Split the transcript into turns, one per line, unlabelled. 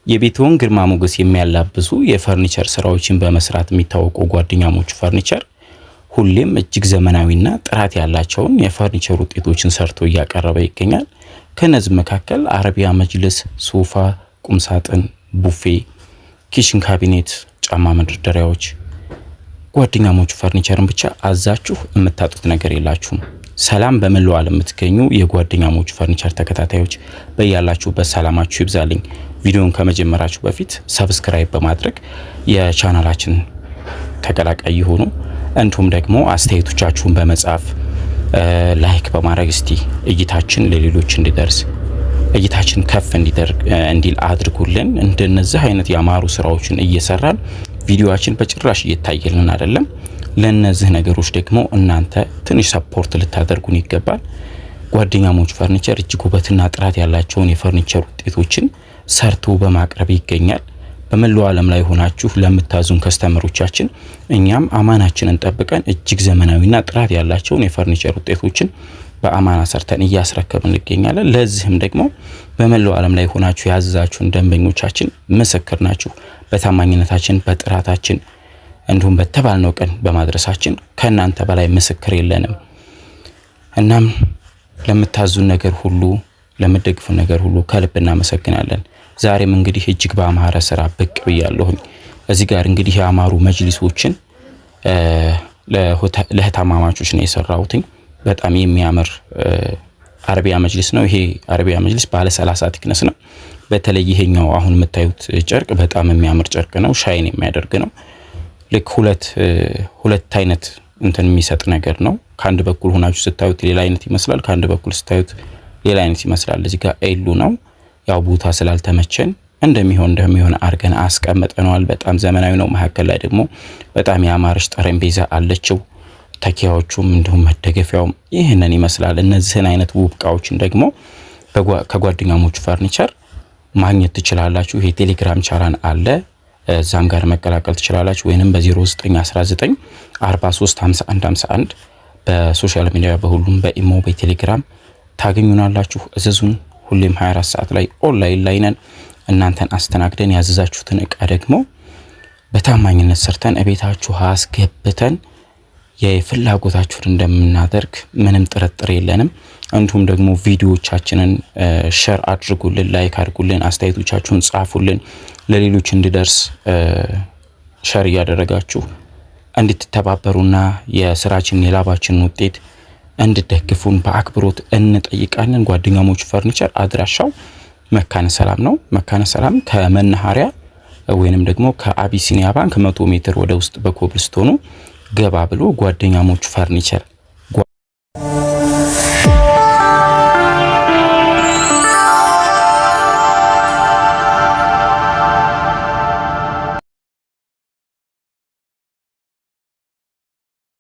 የቤትዎን ግርማ ሞገስ የሚያላብሱ የፈርኒቸር ስራዎችን በመስራት የሚታወቀው ጓደኛሞቹ ፈርኒቸር ሁሌም እጅግ ዘመናዊና ጥራት ያላቸውን የፈርኒቸር ውጤቶችን ሰርቶ እያቀረበ ይገኛል። ከነዚህ መካከል አረቢያ መጅልስ፣ ሶፋ፣ ቁምሳጥን፣ ቡፌ፣ ኪችን ካቢኔት፣ ጫማ መደርደሪያዎች፣ ጓደኛሞቹ ፈርኒቸርን ብቻ አዛችሁ የምታጡት ነገር የላችሁም። ሰላም በመላው ዓለም የምትገኙ የጓደኛሞቹ ፈርኒቸር ተከታታዮች በያላችሁበት ሰላማችሁ ይብዛልኝ። ቪዲዮውን ከመጀመራችሁ በፊት ሰብስክራይብ በማድረግ የቻናላችን ተቀላቃይ ይሁኑ። እንዲሁም ደግሞ አስተያየቶቻችሁን በመጻፍ ላይክ በማድረግ እስቲ እይታችን ለሌሎች እንዲደርስ እይታችን ከፍ እንዲል አድርጉልን። እንደነዚህ አይነት ያማሩ ስራዎችን እየሰራን ቪዲዮአችን በጭራሽ እየታየልን አይደለም። ለነዚህ ነገሮች ደግሞ እናንተ ትንሽ ሰፖርት ልታደርጉን ይገባል። ጓደኛሞቹ ፈርኒቸር እጅግ ውበትና ጥራት ያላቸውን የፈርኒቸር ውጤቶችን ሰርቶ በማቅረብ ይገኛል። በመላው ዓለም ላይ ሆናችሁ ለምታዙን ከስተመሮቻችን እኛም አማናችንን ጠብቀን እጅግ ዘመናዊና ጥራት ያላቸውን የፈርኒቸር ውጤቶችን በአማና ሰርተን እያስረከብን እንገኛለን። ለዚህም ደግሞ በመላው ዓለም ላይ ሆናችሁ ያዘዛችሁን ደንበኞቻችን ምስክር ናችሁ። በታማኝነታችን በጥራታችን እንዲሁም በተባልነው ቀን በማድረሳችን ከናንተ በላይ ምስክር የለንም። እናም ለምታዙን ነገር ሁሉ ለምትደግፉን ነገር ሁሉ ከልብ እናመሰግናለን። ዛሬም እንግዲህ እጅግ በአማረ ስራ ብቅ ብያለሁኝ። እዚህ ጋር እንግዲህ ያማሩ መጅሊሶችን ለህታማማቾች ነው የሰራሁትኝ። በጣም የሚያምር አረቢያ መጅሊስ ነው። ይሄ አረቢያ መጅሊስ ባለ 30 ቲክነስ ነው። በተለይ ይሄኛው አሁን የምታዩት ጨርቅ በጣም የሚያምር ጨርቅ ነው። ሻይን የሚያደርግ ነው። ልክ ሁለት አይነት እንትን የሚሰጥ ነገር ነው። ከአንድ በኩል ሆናችሁ ስታዩት ሌላ አይነት ይመስላል፣ ከአንድ በኩል ስታዩት ሌላ አይነት ይመስላል። እዚህ ጋር ኤሉ ነው። ያው ቦታ ስላልተመቸን እንደሚሆን አርገን አስቀምጠናል። በጣም ዘመናዊ ነው። መሀከል ላይ ደግሞ በጣም ያማረች ጠረጴዛ አለችው። ተኪያዎቹም እንዲሁም መደገፊያውም ይህንን ይመስላል። እነዚህን አይነት ውብ እቃዎችን ደግሞ ከጓደኛሞቹ ፈርኒቸር ማግኘት ትችላላችሁ። ይሄ ቴሌግራም ቻናል አለ፣ እዛም ጋር መቀላቀል ትችላላችሁ። ወይንም በ0919 43 51 51 በሶሻል ሚዲያ በሁሉም በኢሞ በቴሌግራም ታገኙናላችሁ። እዘዙን። ሁሌም 24 ሰዓት ላይ ኦንላይን ላይ ነን። እናንተን አስተናግደን ያዘዛችሁትን እቃ ደግሞ በታማኝነት ሰርተን እቤታችሁ አስገብተን የፍላጎታችሁን እንደምናደርግ ምንም ጥርጥር የለንም። እንዲሁም ደግሞ ቪዲዮዎቻችንን ሼር አድርጉልን፣ ላይክ አድርጉልን፣ አስተያየቶቻችሁን ጻፉልን። ለሌሎች እንዲደርስ ሼር እያደረጋችሁ እንድትተባበሩና የስራችን የላባችንን ውጤት እንድትደግፉን በአክብሮት እንጠይቃለን። ጓደኛሞቹ ፈርኒቸር አድራሻው መካነ ሰላም ነው። መካነ ሰላም ከመናኸሪያ ወይንም ደግሞ ከአቢሲኒያ ባንክ 100 ሜትር ወደ ውስጥ በኮብልስቶኑ ገባ ብሎ ጓደኛሞቹ ፈርኒቸር